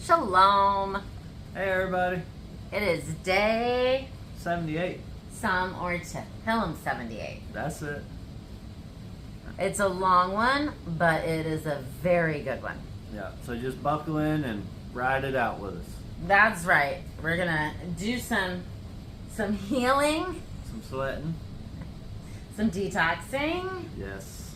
Shalom. Hey everybody, It is day 78. some or Tehillim 78. That's it. It's a long one, but it is a very good one. Yeah, so just buckle in and ride it out with us. That's right. We're gonna do some healing, Some sweating. some detoxing, Yes.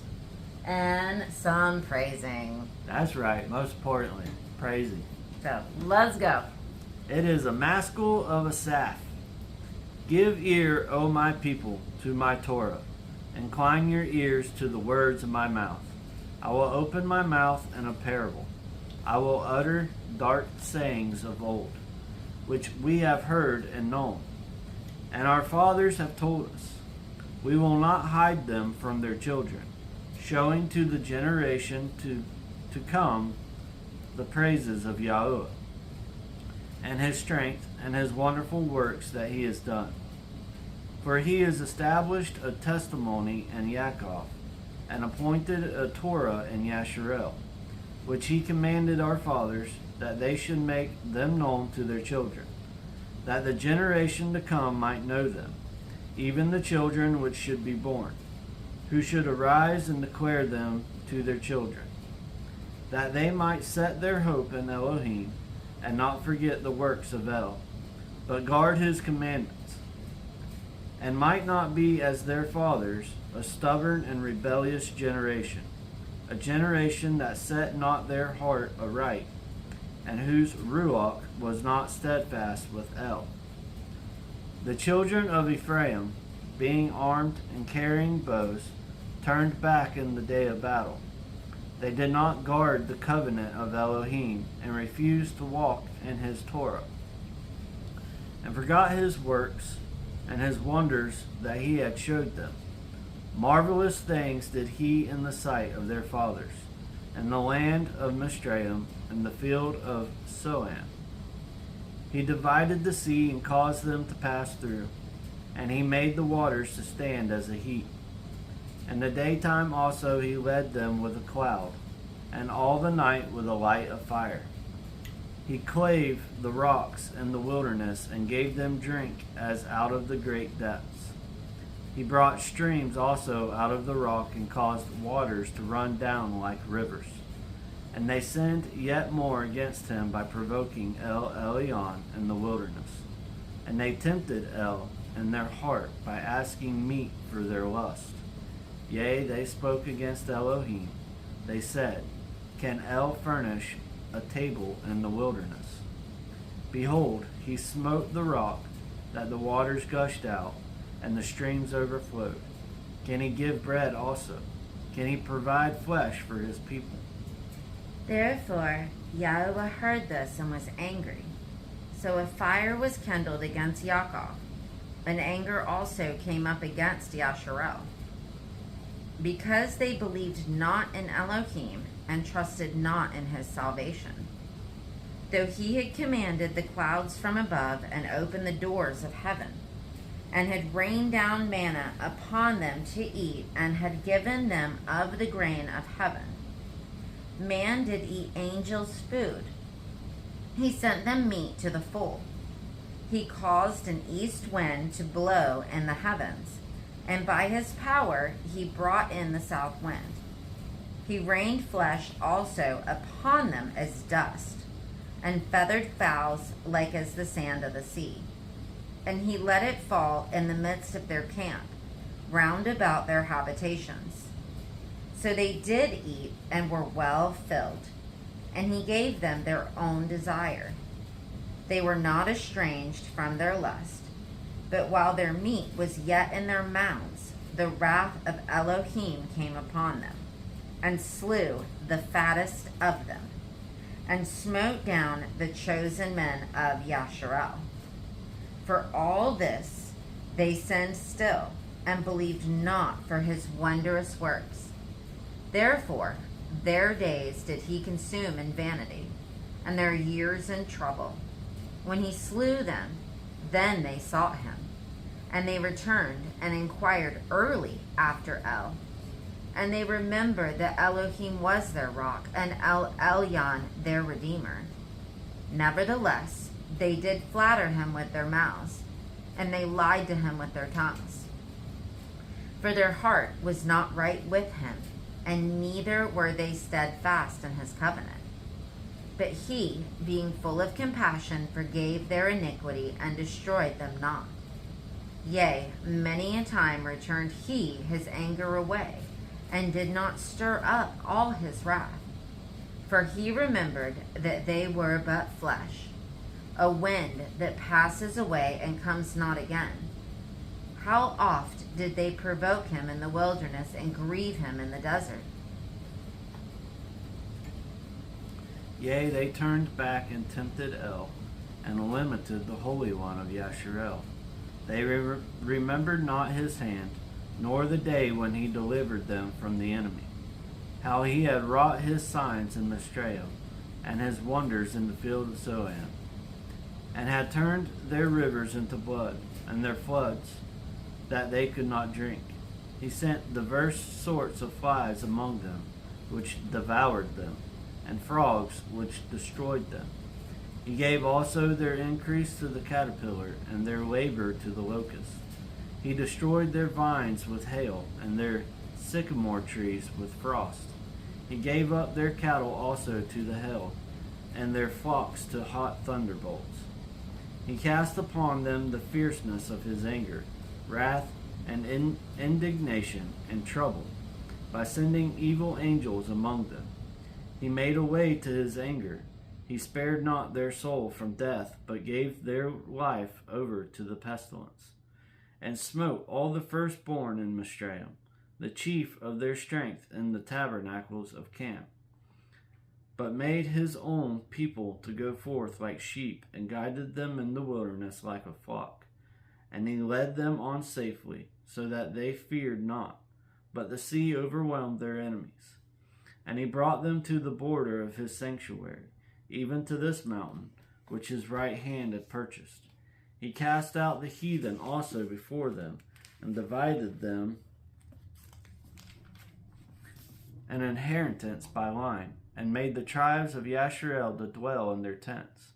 and some praising. That's right, most importantly, praising. So let's go. It is a maskil of Asaph. Give ear, O my people, to my Torah. Incline your ears to the words of my mouth. I will open my mouth in a parable. I will utter dark sayings of old, which we have heard and known, and our fathers have told us. We will not hide them from their children, showing to the generation to come the praises of Yahweh, and his strength, and his wonderful works that he has done. For he has established a testimony in Yaakov, and appointed a Torah in Yasharel, which he commanded our fathers, that they should make them known to their children, that the generation to come might know them, even the children which should be born, who should arise and declare them to their children, that they might set their hope in Elohim, and not forget the works of El, but guard his commandments, and might not be as their fathers, a stubborn and rebellious generation, a generation that set not their heart aright, and whose ruach was not steadfast with El. The children of Ephraim, being armed and carrying bows, turned back in the day of battle. They did not guard the covenant of Elohim, and refused to walk in his Torah, and forgot his works and his wonders that he had showed them. Marvelous things did he in the sight of their fathers, in the land of Mizraim, in the field of Soan. He divided the sea and caused them to pass through, and he made the waters to stand as a heap. In the daytime also he led them with a cloud, and all the night with a light of fire. He clave the rocks in the wilderness, and gave them drink as out of the great depths. He brought streams also out of the rock, and caused waters to run down like rivers. And they sinned yet more against him by provoking El Elyon in the wilderness. And they tempted El in their heart by asking meat for their lust. Yea, they spoke against Elohim. They said, Can El furnish a table in the wilderness? Behold, he smote the rock, that the waters gushed out, and the streams overflowed. Can he give bread also? Can he provide flesh for his people? Therefore Yahweh heard this and was angry. So a fire was kindled against Yaakov, and anger also came up against Yasharel, because they believed not in Elohim, and trusted not in his salvation. Though he had commanded the clouds from above, and opened the doors of heaven, and had rained down manna upon them to eat, and had given them of the grain of heaven. Man did eat angels' food. He sent them meat to the full. He caused an east wind to blow in the heavens, and by his power he brought in the south wind. He rained flesh also upon them as dust, and feathered fowls like as the sand of the sea. And he let it fall in the midst of their camp, round about their habitations. So they did eat, and were well filled, and he gave them their own desire. They were not estranged from their lust, but while their meat was yet in their mouths, the wrath of Elohim came upon them, and slew the fattest of them, and smote down the chosen men of Yasharel. For all this they sinned still, and believed not for his wondrous works. Therefore their days did he consume in vanity, and their years in trouble. When he slew them, then they sought him, and they returned and inquired early after El. And they remembered that Elohim was their rock, and El Elyon their redeemer. Nevertheless, they did flatter him with their mouths, and they lied to him with their tongues. For their heart was not right with him, and neither were they steadfast in his covenant. But he, being full of compassion, forgave their iniquity and destroyed them not. Yea, many a time returned he his anger away, and did not stir up all his wrath. For he remembered that they were but flesh, a wind that passes away and comes not again. How oft did they provoke him in the wilderness and grieve him in the desert? Yea, they turned back and tempted El, and limited the Holy One of Yasharel. They remembered not his hand, nor the day when he delivered them from the enemy, how he had wrought his signs in Misraim, and his wonders in the field of Zoan, and had turned their rivers into blood, and their floods that they could not drink. He sent diverse sorts of flies among them, which devoured them, and frogs which destroyed them. He gave also their increase to the caterpillar, and their labor to the locust. He destroyed their vines with hail, and their sycamore trees with frost. He gave up their cattle also to the hail, and their flocks to hot thunderbolts. He cast upon them the fierceness of his anger, wrath, and indignation, and trouble, by sending evil angels among them. He made a way to his anger. He spared not their soul from death, but gave their life over to the pestilence, and smote all the firstborn in Misraim, the chief of their strength in the tabernacles of camp, but made his own people to go forth like sheep, and guided them in the wilderness like a flock. And he led them on safely, so that they feared not, but the sea overwhelmed their enemies. And he brought them to the border of his sanctuary, even to this mountain, which his right hand had purchased. He cast out the heathen also before them, and divided them an inheritance by line, and made the tribes of Yasharel to dwell in their tents.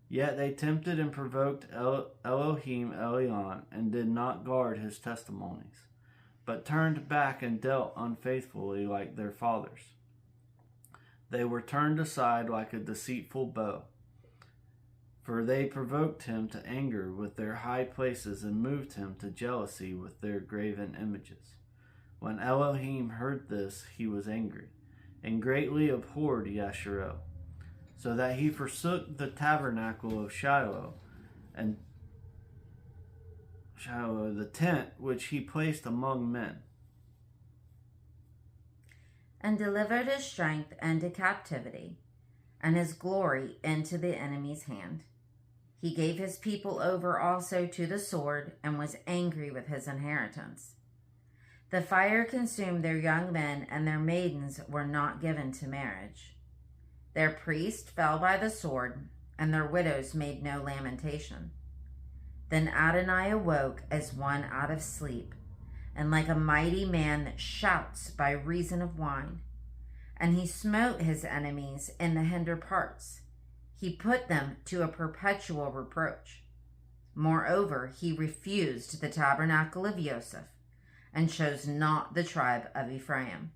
Yet they tempted and provoked Elohim Elion, and did not guard his testimonies, but turned back and dealt unfaithfully like their fathers. They were turned aside like a deceitful bow, for they provoked him to anger with their high places, and moved him to jealousy with their graven images. When Elohim heard this, he was angry, and greatly abhorred Yasharel, so that he forsook the tabernacle of Shiloh, and Shiloh, the tent which he placed among men, and delivered his strength into captivity, and his glory into the enemy's hand. He gave his people over also to the sword, and was angry with his inheritance. The fire consumed their young men, and their maidens were not given to marriage. Their priests fell by the sword, and their widows made no lamentation. Then Adonai awoke as one out of sleep, and like a mighty man that shouts by reason of wine. And he smote his enemies in the hinder parts. He put them to a perpetual reproach. Moreover, he refused the tabernacle of Joseph, and chose not the tribe of Ephraim,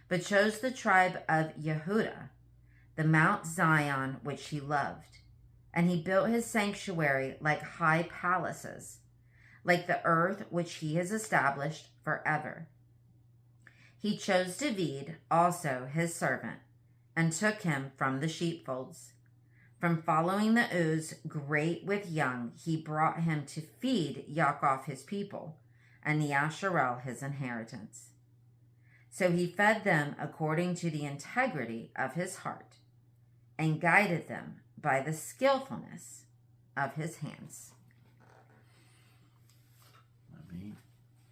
but chose the tribe of Yehudah, the Mount Zion which he loved. And he built his sanctuary like high palaces, like the earth which he has established forever. He chose David also his servant, and took him from the sheepfolds. From following the Uz, great with young, he brought him to feed Yaakov his people, and Yasharel his inheritance. So he fed them according to the integrity of his heart, and guided them by the skillfulness of his hands.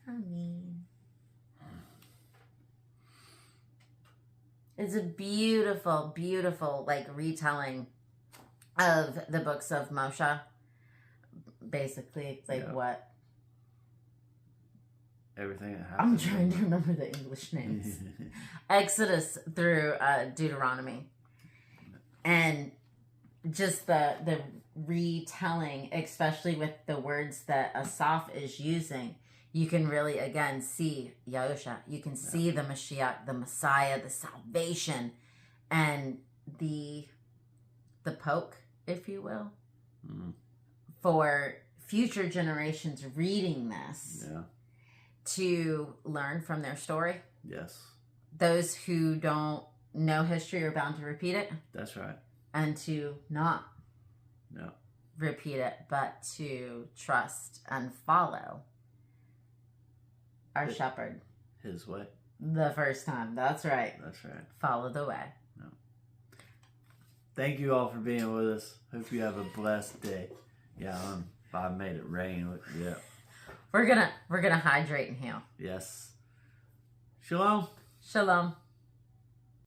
Amen. It's a beautiful, beautiful, retelling of the books of Moshe. Basically, what? Everything that I'm happened. trying to remember the English names. Exodus through Deuteronomy. And just the retelling, especially with the words that Asaph is using, you can really again see Yahusha. You can see the Mashiach, the Messiah, the salvation, and the poke, if you will, for future generations reading this to learn from their story. Yes. Those who don't know history are bound to repeat it. That's right. And to not No. repeat it, but to trust and follow our shepherd. His way. The first time. That's right. That's right. Follow the way. No. Thank you all for being with us. Hope you have a blessed day. Yeah, I made it rain. Yeah. We're gonna hydrate and heal. Yes. Shalom. Shalom.